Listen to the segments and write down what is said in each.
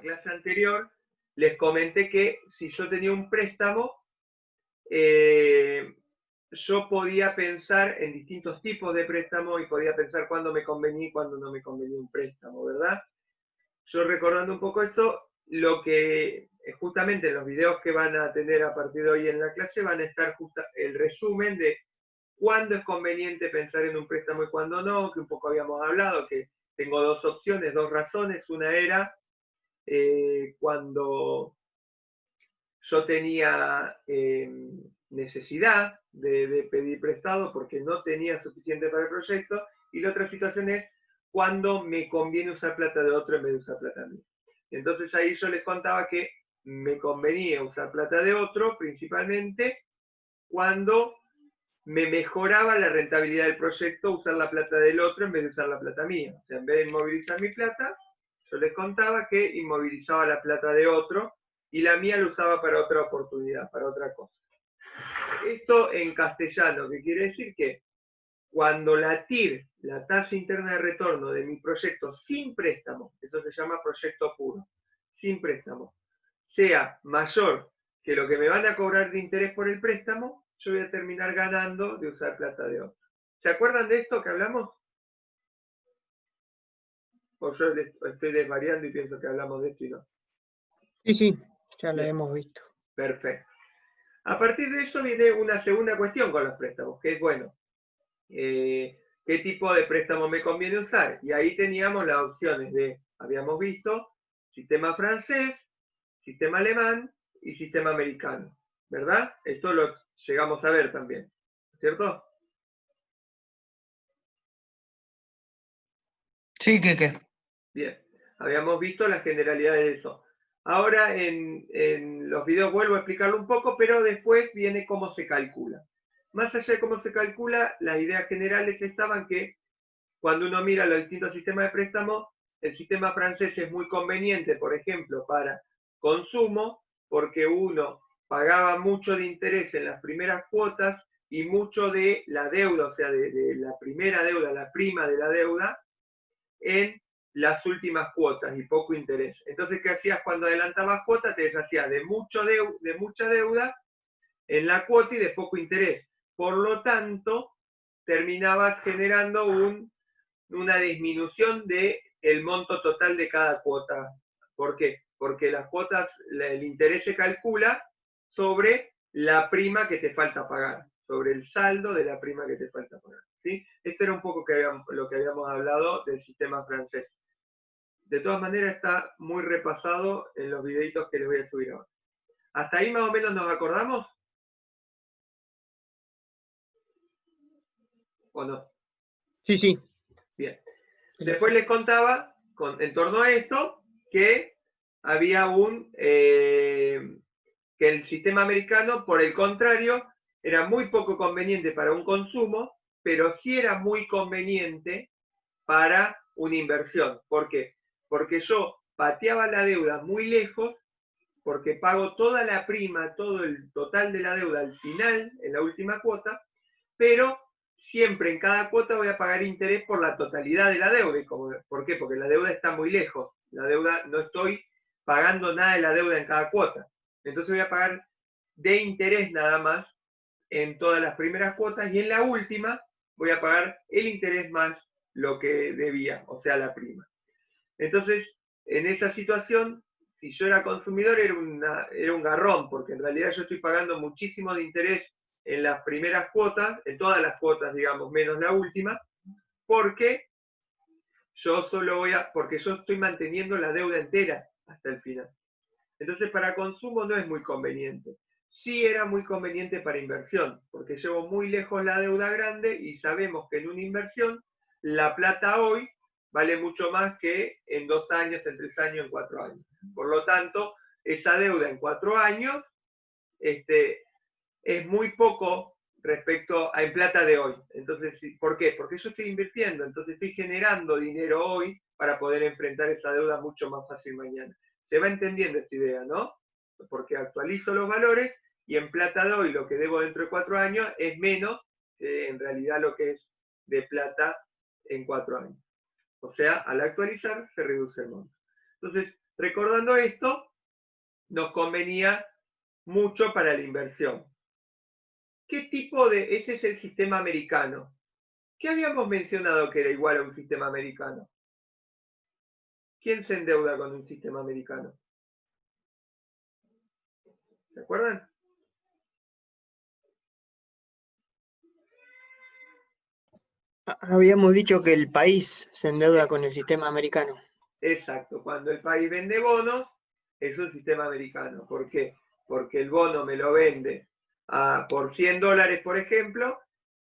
clase anterior les comenté que si yo tenía un préstamo, yo podía pensar en distintos tipos de préstamo y podía pensar cuándo me convenía y cuándo no me convenía un préstamo, ¿verdad? Yo recordando un poco esto, lo que justamente en los videos que van a tener a partir de hoy en la clase van a estar el resumen de cuándo es conveniente pensar en un préstamo y cuándo no, que un poco habíamos hablado, que tengo dos opciones, dos razones. Una era cuando yo tenía necesidad de pedir prestado porque no tenía suficiente para el proyecto, y la otra situación es cuando me conviene usar plata de otro en vez de usar plata mía. Entonces ahí yo les contaba que me convenía usar plata de otro principalmente cuando me mejoraba la rentabilidad del proyecto usar la plata del otro en vez de usar la plata mía. O sea, en vez de inmovilizar mi plata, yo les contaba que inmovilizaba la plata de otro y la mía la usaba para otra oportunidad, para otra cosa. Esto en castellano, que quiere decir que cuando la TIR, la tasa interna de retorno de mi proyecto sin préstamo, eso se llama proyecto puro, sin préstamo, sea mayor que lo que me van a cobrar de interés por el préstamo, yo voy a terminar ganando de usar plata de otro. ¿Se acuerdan de esto que hablamos? O yo estoy desvariando y pienso que hablamos de esto y no. Sí, sí, ya lo Bien. hemos visto. Perfecto. A partir de eso viene una segunda cuestión con los préstamos, que es, bueno, ¿qué tipo de préstamo me conviene usar? Y ahí teníamos las opciones de, habíamos visto, sistema francés, sistema alemán y sistema americano, ¿verdad? Esto lo llegamos a ver también, ¿cierto? Sí, ¿qué? Bien, habíamos visto las generalidades de eso. Ahora en los videos vuelvo a explicarlo un poco, pero después viene cómo se calcula. Más allá de cómo se calcula, las ideas generales estaban que cuando uno mira los distintos sistemas de préstamo, el sistema francés es muy conveniente, por ejemplo, para consumo, porque uno pagaba mucho de interés en las primeras cuotas y mucho de la deuda, o sea, de la primera deuda, la prima de la deuda, en las últimas cuotas y poco interés. Entonces, ¿qué hacías cuando adelantabas cuotas? Te deshacías de mucha deuda en la cuota y de poco interés. Por lo tanto, terminabas generando una disminución del monto total de cada cuota. ¿Por qué? Porque las cuotas, el interés se calcula sobre la prima que te falta pagar, sobre el saldo de la prima que te falta pagar. ¿Sí? Esto era un poco lo que habíamos hablado del sistema francés. De todas maneras está muy repasado en los videitos que les voy a subir ahora. ¿Hasta ahí más o menos nos acordamos? ¿O no? Sí, sí. Bien. Después les contaba, en torno a esto, que había que el sistema americano, por el contrario, era muy poco conveniente para un consumo, pero sí era muy conveniente para una inversión. ¿Por qué? Porque yo pateaba la deuda muy lejos, porque pago toda la prima, todo el total de la deuda al final, en la última cuota, pero siempre en cada cuota voy a pagar interés por la totalidad de la deuda. ¿Por qué? Porque la deuda está muy lejos. La deuda, no estoy pagando nada de la deuda en cada cuota. Entonces voy a pagar de interés nada más en todas las primeras cuotas y en la última voy a pagar el interés más lo que debía, o sea, la prima. Entonces, en esa situación, si yo era consumidor, era un garrón, porque en realidad yo estoy pagando muchísimo de interés en las primeras cuotas, en todas las cuotas, digamos, menos la última, porque porque yo estoy manteniendo la deuda entera hasta el final. Entonces, para consumo no es muy conveniente. Sí era muy conveniente para inversión, porque llevo muy lejos la deuda grande y sabemos que en una inversión la plata hoy vale mucho más que en 2 años, en 3 años, en 4 años. Por lo tanto, esa deuda en 4 años es muy poco respecto a en plata de hoy. Entonces, ¿por qué? Porque yo estoy invirtiendo, entonces estoy generando dinero hoy para poder enfrentar esa deuda mucho más fácil mañana. Se va entendiendo esta idea, ¿no? Porque actualizo los valores y en plata de hoy lo que debo dentro de 4 años es menos que en realidad lo que es de plata en 4 años. O sea, al actualizar se reduce el monto. Entonces, Recordando esto, nos convenía mucho para la inversión. ¿Qué tipo de...? Ese es el sistema americano. ¿Qué habíamos mencionado que era igual a un sistema americano? ¿Quién se endeuda con un sistema americano? ¿Se acuerdan? Habíamos dicho que el país se endeuda con el sistema americano. Exacto. Cuando el país vende bonos, es un sistema americano. ¿Por qué? Porque el bono me lo vende por $100, por ejemplo,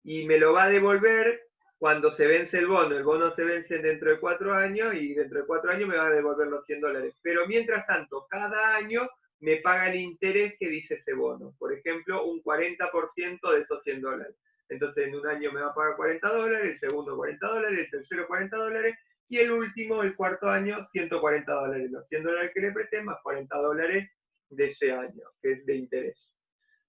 y me lo va a devolver cuando se vence el bono. El bono se vence dentro de 4 años y dentro de 4 años me va a devolver los $100. Pero mientras tanto, cada año me paga el interés que dice ese bono. Por ejemplo, un 40% de esos $100. Entonces, en un año me va a pagar $40, el segundo $40, el tercero $40, y el último, el cuarto año, $140. Los $100 que le presté más $40 de ese año, que es de interés.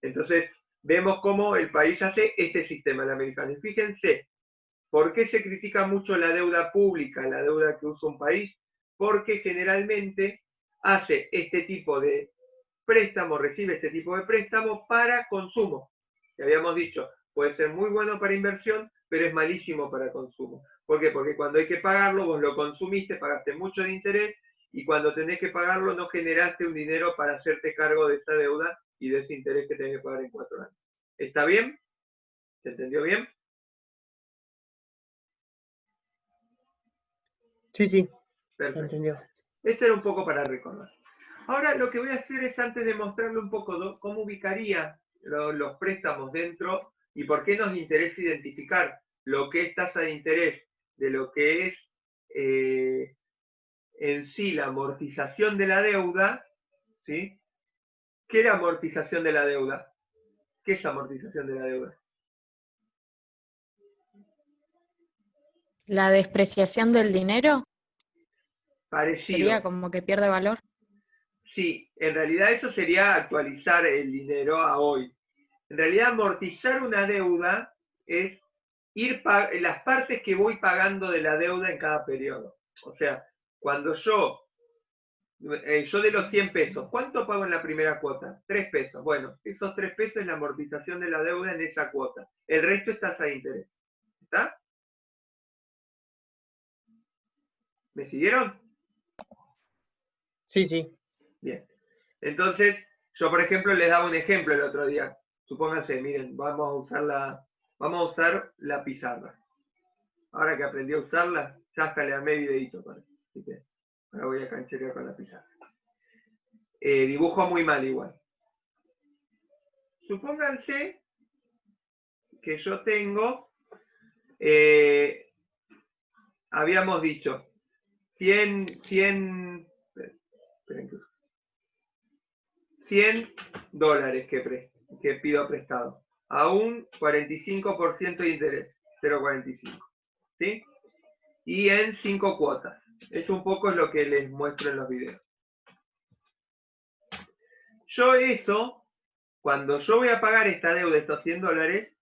Entonces, vemos cómo el país hace este sistema, el americano. Y fíjense, ¿por qué se critica mucho la deuda pública, la deuda que usa un país? Porque generalmente hace este tipo de préstamo, recibe este tipo de préstamo para consumo. Que habíamos dicho, puede ser muy bueno para inversión, pero es malísimo para consumo. ¿Por qué? Porque cuando hay que pagarlo, vos lo consumiste, pagaste mucho de interés, y cuando tenés que pagarlo no generaste un dinero para hacerte cargo de esa deuda y de ese interés que tenés que pagar en 4 años. ¿Está bien? ¿Se entendió bien? Sí, sí, se Perfecto. entendió. Esto era un poco para recordar. Ahora lo que voy a hacer es, antes de mostrarle un poco cómo ubicaría los préstamos dentro y por qué nos interesa identificar lo que es tasa de interés de lo que es en sí la amortización de la deuda, ¿sí? ¿Qué es la amortización de la deuda? ¿Qué es amortización de la deuda? ¿La despreciación del dinero? Parecido. ¿Sería como que pierde valor? Sí, en realidad eso sería actualizar el dinero a hoy. En realidad amortizar una deuda es las partes que voy pagando de la deuda en cada periodo. O sea, cuando yo de los 100 pesos, ¿cuánto pago en la primera cuota? 3 pesos. Bueno, esos 3 pesos es la amortización de la deuda en esa cuota. El resto es tasa de interés. ¿Está? ¿Me siguieron? Sí, sí. Bien. Entonces, yo por ejemplo les daba un ejemplo el otro día. Supónganse, miren, vamos a usar la pizarra. Ahora que aprendí a usarla, ya hasta le armé videito para. Así que ahora voy a cancherear con la pizarra. Dibujo muy mal igual. Supónganse que yo tengo, habíamos dicho, 100 dólares que pido prestado, a un 45% de interés, 0,45, ¿sí? Y en 5 cuotas. Es un poco lo que les muestro en los videos. Yo eso, cuando yo voy a pagar esta deuda, estos 100 dólares,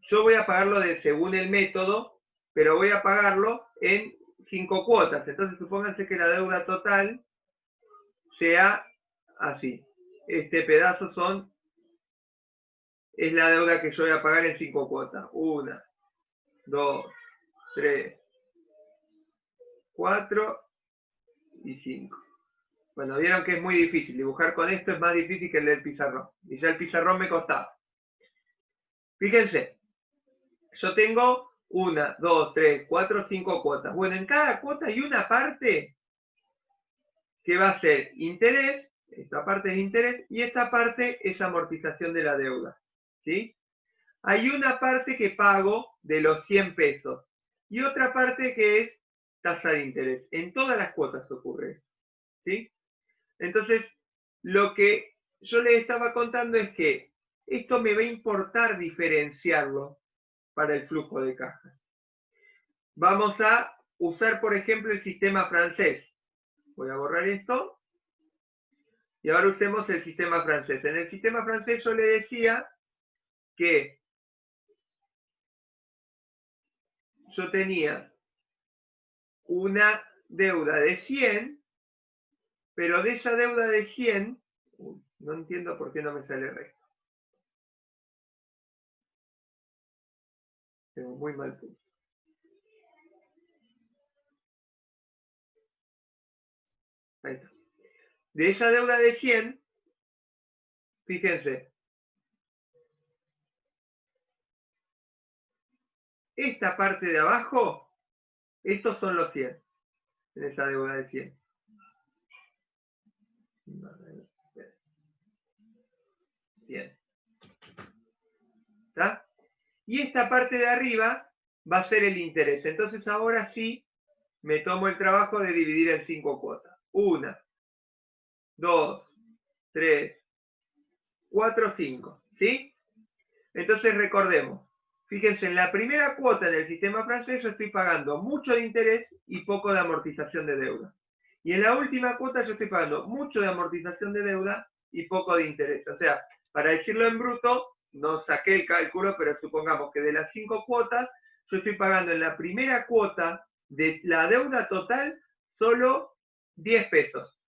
yo voy a pagarlo según el método, pero voy a pagarlo en 5 cuotas. Entonces, supónganse que la deuda total sea así. Este pedazo es la deuda que yo voy a pagar en 5 cuotas. 1, 2, 3, 4 y 5. Bueno, vieron que es muy difícil. Dibujar con esto es más difícil que el del pizarrón. Y ya el pizarrón me costaba. Fíjense, yo tengo 1, 2, 3, 4, 5 cuotas. Bueno, en cada cuota hay una parte que va a ser interés, esta parte es interés, y esta parte es amortización de la deuda. ¿Sí? Hay una parte que pago de los 100 pesos y otra parte que es tasa de interés. En todas las cuotas ocurre. ¿Sí? Entonces, lo que yo les estaba contando es que esto me va a importar diferenciarlo para el flujo de caja. Vamos a usar, por ejemplo, el sistema francés. Voy a borrar esto. Y ahora usemos el sistema francés. En el sistema francés yo le decía que yo tenía una deuda de 100 pero de esa deuda de 100, no entiendo por qué no me sale recto. Tengo muy mal punto. Ahí está. De esa deuda de 100, fíjense, esta parte de abajo, estos son los 100, en esa deuda de 100. ¿Está? Y esta parte de arriba va a ser el interés. Entonces ahora sí me tomo el trabajo de dividir en 5 cuotas. 1, 2, 3, 4, 5. ¿Sí? Entonces recordemos. Fíjense, en la primera cuota del sistema francés yo estoy pagando mucho de interés y poco de amortización de deuda. Y en la última cuota yo estoy pagando mucho de amortización de deuda y poco de interés. O sea, para decirlo en bruto, no saqué el cálculo, pero supongamos que de las 5 cuotas, yo estoy pagando en la primera cuota de la deuda total solo 10 pesos.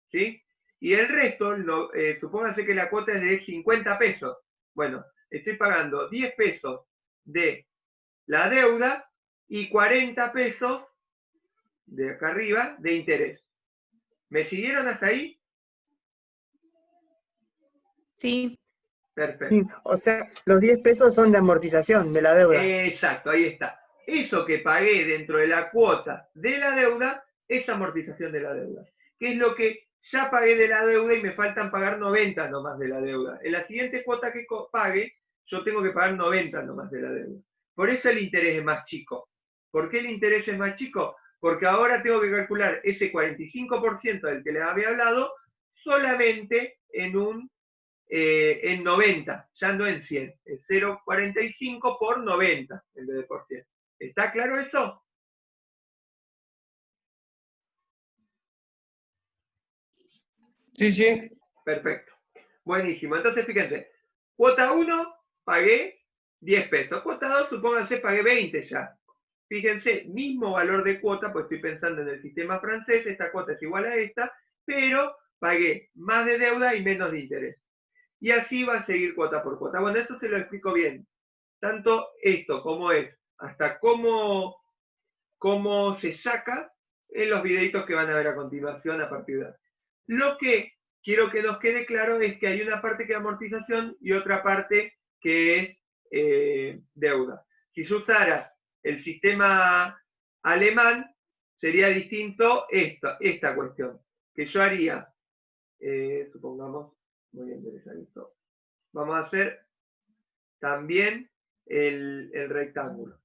¿Sí? Y el resto, supónganse que la cuota es de 50 pesos. Bueno, estoy pagando 10 pesos de la deuda y 40 pesos de acá arriba de interés. ¿Me siguieron hasta ahí? Sí. Perfecto. Sí, o sea, los 10 pesos son de amortización de la deuda. Exacto, ahí está. Eso que pagué dentro de la cuota de la deuda es amortización de la deuda. Que es lo que ya pagué de la deuda y me faltan pagar 90 nomás de la deuda. En la siguiente cuota que pague, yo tengo que pagar 90 nomás de la deuda. Por eso el interés es más chico. ¿Por qué el interés es más chico? Porque ahora tengo que calcular ese 45% del que les había hablado solamente en 90, ya no en 100. Es 0,45 por 90 en vez de por 100. ¿Está claro eso? Sí, sí. Perfecto. Buenísimo. Entonces, fíjense, cuota 1 pagué 10 pesos. Cuota 2, supónganse, pagué 20 ya. Fíjense, mismo valor de cuota, pues estoy pensando en el sistema francés, esta cuota es igual a esta, pero pagué más de deuda y menos de interés. Y así va a seguir cuota por cuota. Bueno, eso se lo explico bien. Tanto esto como es, hasta cómo se saca en los videitos que van a ver a continuación a partir de ahora. Lo que quiero que nos quede claro es que hay una parte que es amortización y otra parte que es deuda. Si yo usara el sistema alemán, sería distinto esta cuestión, que yo haría, supongamos, voy a enderezar esto, vamos a hacer también el rectángulo.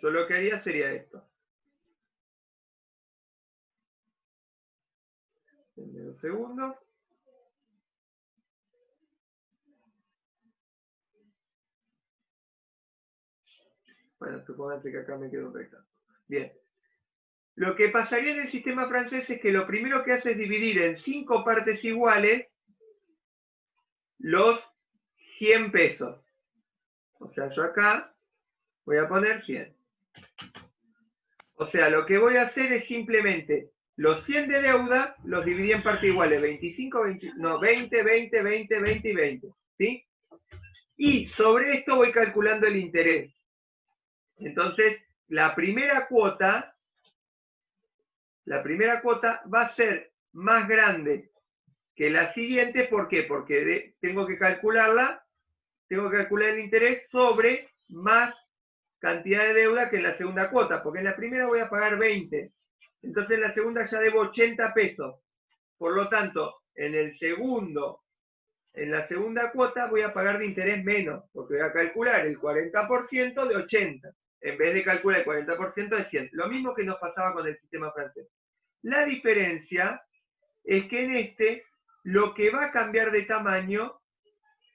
Yo lo que haría sería esto. Denme un segundo. Bueno, supongamos que acá me quedo un rectángulo. Bien. Lo que pasaría en el sistema francés es que lo primero que hace es dividir en 5 partes iguales los 100 pesos. O sea, yo acá voy a poner 100. O sea, lo que voy a hacer es simplemente los 100 de deuda los dividí en partes iguales. 25, 20, no, 20, 20, 20, 20 y 20. ¿Sí? Y sobre esto voy calculando el interés. Entonces, la primera cuota va a ser más grande que la siguiente. ¿Por qué? Porque tengo que calcular el interés sobre más cantidad de deuda que en la segunda cuota, porque en la primera voy a pagar 20, entonces en la segunda ya debo 80 pesos. Por lo tanto, en la segunda cuota voy a pagar de interés menos, porque voy a calcular el 40% de 80, en vez de calcular el 40% de 100. Lo mismo que nos pasaba con el sistema francés. La diferencia es que en este, lo que va a cambiar de tamaño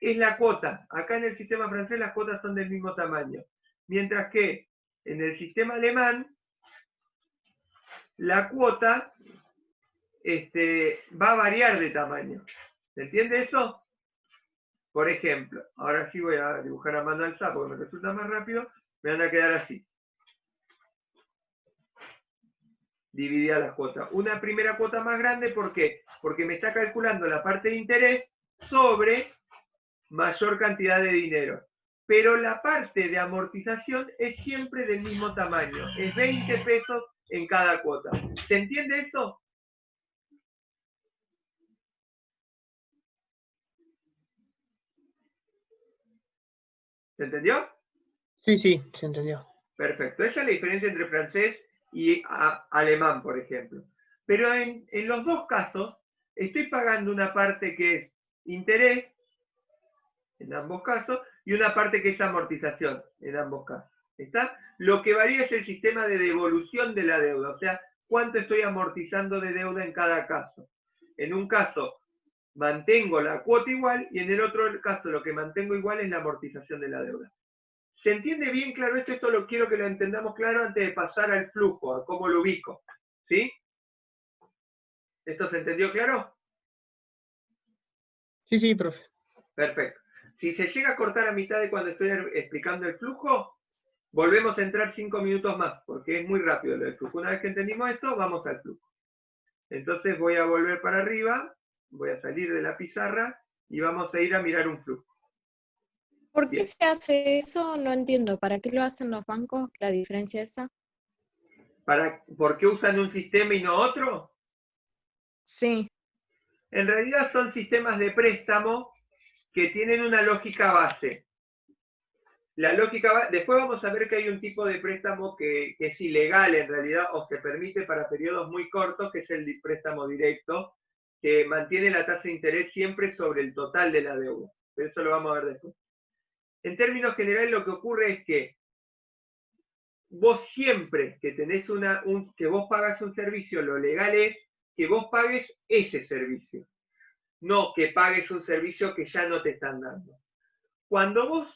es la cuota. Acá en el sistema francés las cuotas son del mismo tamaño. Mientras que en el sistema alemán, la cuota va a variar de tamaño. ¿Se entiende eso? Por ejemplo, ahora sí voy a dibujar a mano alzada porque me resulta más rápido, me van a quedar así. dividida las cuotas. Una primera cuota más grande, ¿por qué? Porque me está calculando la parte de interés sobre mayor cantidad de dinero. Pero la parte de amortización es siempre del mismo tamaño, es 20 pesos en cada cuota. ¿Se entiende eso? ¿Se entendió? Sí, sí, se entendió. Perfecto. Esa es la diferencia entre francés y alemán, por ejemplo. Pero en los dos casos, estoy pagando una parte que es interés, en ambos casos, y una parte que es amortización, en ambos casos. ¿Está? Lo que varía es el sistema de devolución de la deuda, o sea, cuánto estoy amortizando de deuda en cada caso. En un caso, mantengo la cuota igual, y en el otro caso, lo que mantengo igual es la amortización de la deuda. ¿Se entiende bien claro esto? Esto lo quiero que lo entendamos claro antes de pasar al flujo, a cómo lo ubico. ¿Sí? ¿Esto se entendió claro? Sí, sí, profe. Perfecto. Si se llega a cortar a mitad de cuando estoy explicando el flujo, volvemos a entrar 5 minutos más, porque es muy rápido lo del flujo. Una vez que entendimos esto, vamos al flujo. Entonces voy a volver para arriba, voy a salir de la pizarra y vamos a ir a mirar un flujo. ¿Por qué Bien. se hace eso? No entiendo. ¿Para qué lo hacen los bancos? ¿La diferencia esa? ¿Por qué usan un sistema y no otro? Sí. En realidad son sistemas de préstamo que tienen una lógica base. La lógica después vamos a ver que hay un tipo de préstamo que es ilegal en realidad o se permite para periodos muy cortos, que es el préstamo directo, que mantiene la tasa de interés siempre sobre el total de la deuda. Pero eso lo vamos a ver después. En términos generales lo que ocurre es que vos siempre que tenés que vos pagas un servicio, lo legal es que vos pagues ese servicio, no que pagues un servicio que ya no te están dando. Cuando vos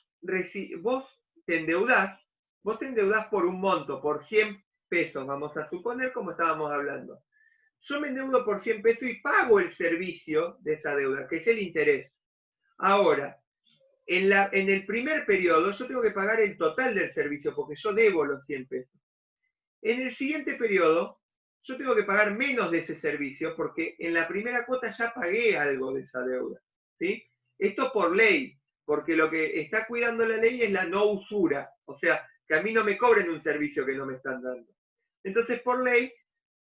te endeudás por un monto, por 100 pesos, vamos a suponer como estábamos hablando. Yo me endeudo por 100 pesos y pago el servicio de esa deuda, que es el interés. Ahora, en el primer periodo yo tengo que pagar el total del servicio porque yo debo los 100 pesos. En el siguiente periodo yo tengo que pagar menos de ese servicio porque en la primera cuota ya pagué algo de esa deuda. ¿Sí? Esto por ley, porque lo que está cuidando la ley es la no usura, o sea, que a mí no me cobren un servicio que no me están dando. Entonces, por ley,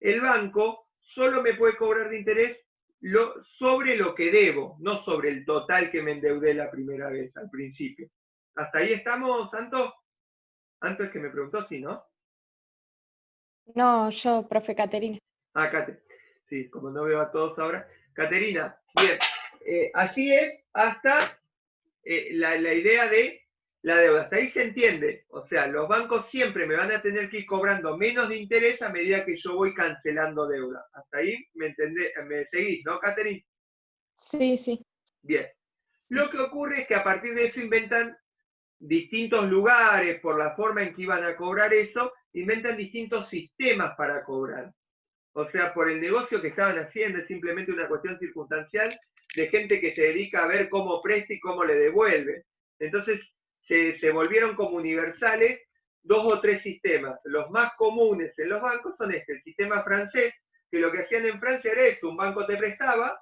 el banco solo me puede cobrar de interés sobre lo que debo, no sobre el total que me endeudé la primera vez, al principio. ¿Hasta ahí estamos, Santo? Anto es que me preguntó, sí, ¿no? No, yo, profe Caterina. Ah, Cate. Sí, como no veo a todos ahora. Caterina, bien. Así es hasta la idea de la deuda. Hasta ahí se entiende. O sea, los bancos siempre me van a tener que ir cobrando menos de interés a medida que yo voy cancelando deuda. Hasta ahí me seguís, ¿no, Caterina? Sí, sí. Bien. Sí. Lo que ocurre es que a partir de eso inventan distintos lugares, por la forma en que iban a cobrar eso, inventan distintos sistemas para cobrar. O sea, por el negocio que estaban haciendo, es simplemente una cuestión circunstancial de gente que se dedica a ver cómo presta y cómo le devuelve. Entonces, se volvieron como universales 2 o 3 sistemas. Los más comunes en los bancos son el sistema francés, que lo que hacían en Francia era esto, un banco te prestaba,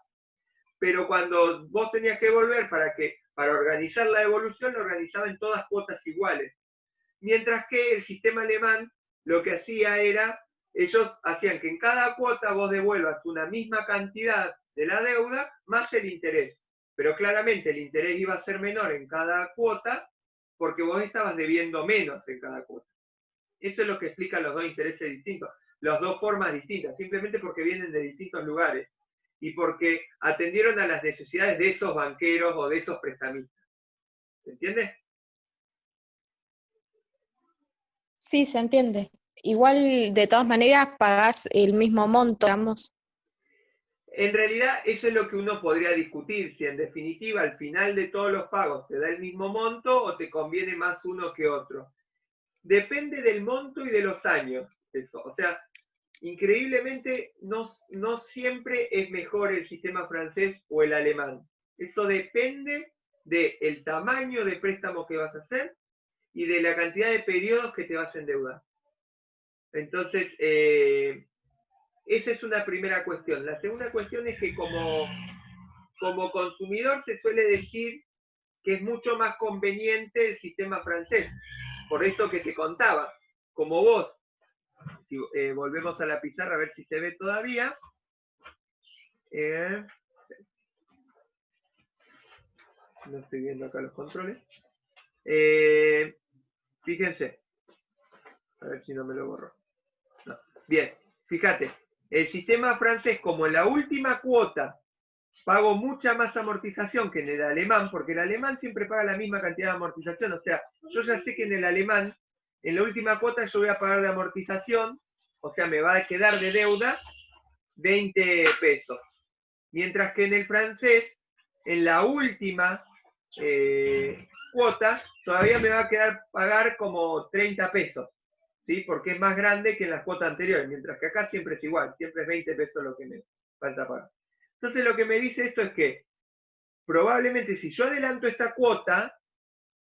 pero cuando vos tenías que volver para organizar la devolución, lo organizaba en todas cuotas iguales. Mientras que el sistema alemán lo que hacía era, ellos hacían que en cada cuota vos devuelvas una misma cantidad de la deuda más el interés. Pero claramente el interés iba a ser menor en cada cuota porque vos estabas debiendo menos en cada cuota. Eso es lo que explica los dos intereses distintos, las dos formas distintas, simplemente porque vienen de distintos lugares y porque atendieron a las necesidades de esos banqueros o de esos prestamistas. ¿Se entiende? Sí, se entiende. Igual, de todas maneras, pagás el mismo monto, digamos. En realidad, eso es lo que uno podría discutir, si en definitiva al final de todos los pagos te da el mismo monto o te conviene más uno que otro. Depende del monto y de los años. Eso. O sea, increíblemente no siempre es mejor el sistema francés o el alemán. Eso depende del tamaño de préstamo que vas a hacer y de la cantidad de periodos que te vas a endeudar. Entonces, esa es una primera cuestión. La segunda cuestión es que como consumidor se suele decir que es mucho más conveniente el sistema francés. Por esto que te contaba, como vos, si volvemos a la pizarra a ver si se ve todavía. No estoy viendo acá los controles. Fíjense. A ver si no me lo borro. No. Bien, fíjate. El sistema francés, como en la última cuota pago mucha más amortización que en el alemán, porque el alemán siempre paga la misma cantidad de amortización. O sea, yo ya sé que en el alemán, en la última cuota yo voy a pagar de amortización, o sea, me va a quedar de deuda 20 pesos. Mientras que en el francés, en la última cuota, todavía me va a quedar pagar como 30 pesos, ¿sí? Porque es más grande que en las cuotas anteriores, mientras que acá siempre es igual, siempre es 20 pesos lo que me falta pagar. Entonces lo que me dice esto es que probablemente si yo adelanto esta cuota,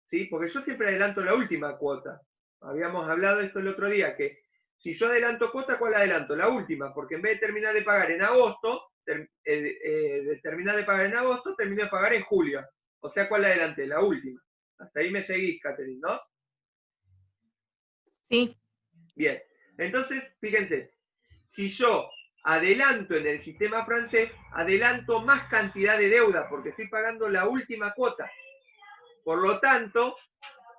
¿sí? Porque yo siempre adelanto la última cuota. Habíamos hablado de esto el otro día, que si yo adelanto cuota, ¿cuál adelanto? La última, porque en vez de terminar de pagar en agosto, termino de pagar en julio. O sea, ¿cuál adelanté? La última. Hasta ahí me seguís, Catherine, ¿no? Sí, Bien. Entonces, fíjense, si yo adelanto en el sistema francés, adelanto más cantidad de deuda, porque estoy pagando la última cuota. Por lo tanto,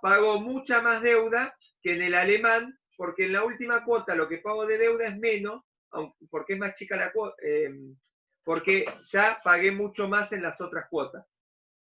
pago mucha más deuda que en el alemán, porque en la última cuota lo que pago de deuda es menos, porque es más chica la cuota, porque ya pagué mucho más en las otras cuotas.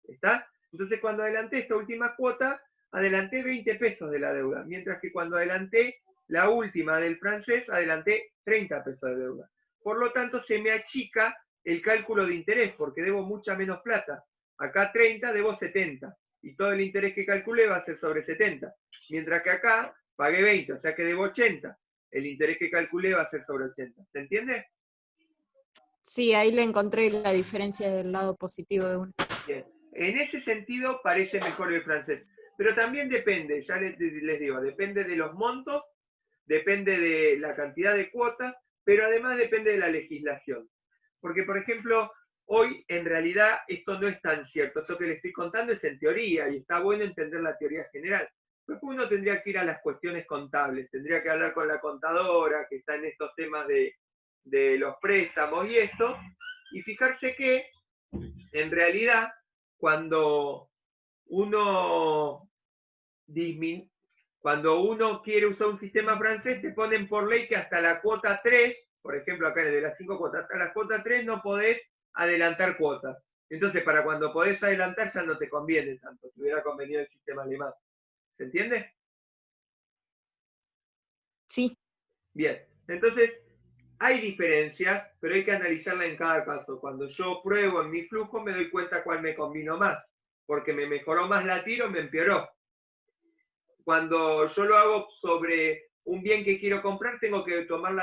¿Está? Entonces cuando adelanté esta última cuota, adelanté 20 pesos de la deuda, mientras que cuando adelanté la última del francés, adelanté 30 pesos de deuda. Por lo tanto, se me achica el cálculo de interés, porque debo mucha menos plata. Acá 30, debo 70. Y todo el interés que calculé va a ser sobre 70. Mientras que acá pagué 20, o sea que debo 80. El interés que calculé va a ser sobre 80. ¿Se entiende? sí, ahí le encontré la diferencia del lado positivo de uno. Bien. En ese sentido parece mejor el francés. Pero también depende, ya les digo, depende de los montos, depende de la cantidad de cuotas, pero además depende de la legislación. Porque, por ejemplo, hoy en realidad esto no es tan cierto. Esto que les estoy contando es en teoría y está bueno entender la teoría general. Después uno tendría que ir a las cuestiones contables, tendría que hablar con la contadora que está en estos temas de los préstamos y esto, y fijarse que en realidad cuando uno quiere usar un sistema francés, te ponen por ley que hasta la cuota 3, por ejemplo, acá de las 5 cuotas, hasta la cuota 3 no podés adelantar cuotas. Entonces, para cuando podés adelantar ya no te conviene tanto, te hubiera convenido el sistema alemán. ¿Se entiende? Sí, Bien, entonces hay diferencias, pero hay que analizarla en cada caso. Cuando yo pruebo en mi flujo me doy cuenta cuál me convino más, porque me mejoró más la tiro o me empeoró. Cuando yo lo hago sobre un bien que quiero comprar, tengo que tomar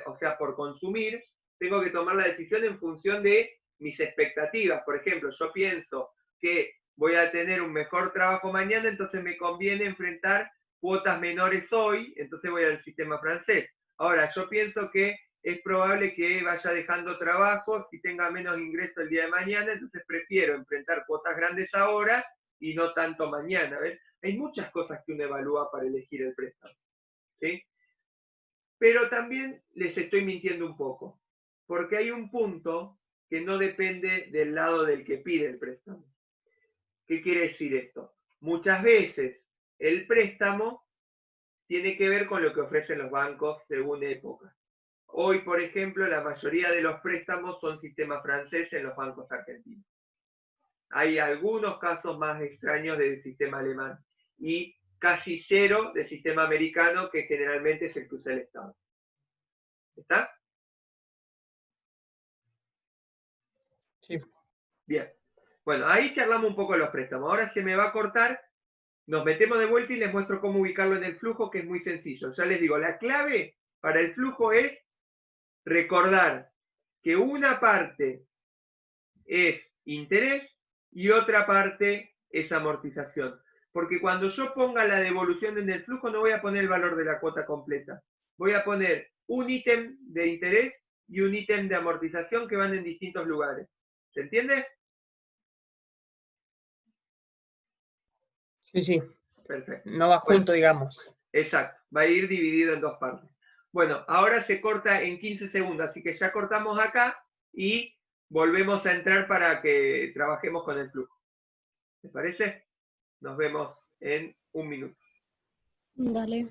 o sea, por consumir, tengo que tomar la decisión en función de mis expectativas. Por ejemplo, yo pienso que voy a tener un mejor trabajo mañana, entonces me conviene enfrentar cuotas menores hoy, entonces voy al sistema francés. Ahora, yo pienso que es probable que vaya dejando trabajo si tenga menos ingreso el día de mañana, entonces prefiero enfrentar cuotas grandes ahora y no tanto mañana. ¿Ves? Hay muchas cosas que uno evalúa para elegir el préstamo. ¿Sí? Pero también les estoy mintiendo un poco, porque hay un punto que no depende del lado del que pide el préstamo. ¿Qué quiere decir esto? Muchas veces el préstamo tiene que ver con lo que ofrecen los bancos según época. Hoy, por ejemplo, la mayoría de los préstamos son sistema francés en los bancos argentinos. Hay algunos casos más extraños del sistema alemán y casi cero del sistema americano, que generalmente es el que usa el Estado. ¿Está? Sí. Bien. Bueno, ahí charlamos un poco de los préstamos. Ahora se me va a cortar, nos metemos de vuelta y les muestro cómo ubicarlo en el flujo, que es muy sencillo. Ya les digo, la clave para el flujo es recordar que una parte es interés y otra parte es amortización. Porque cuando yo ponga la devolución en el flujo no voy a poner el valor de la cuota completa. Voy a poner un ítem de interés y un ítem de amortización que van en distintos lugares. ¿Se entiende? Sí, sí. Perfecto. No va Bueno, junto, digamos. exacto, va a ir dividido en dos partes. Bueno, ahora se corta en 15 segundos, así que ya cortamos acá y volvemos a entrar para que trabajemos con el flujo. ¿Te parece? Nos vemos en un minuto. Dale.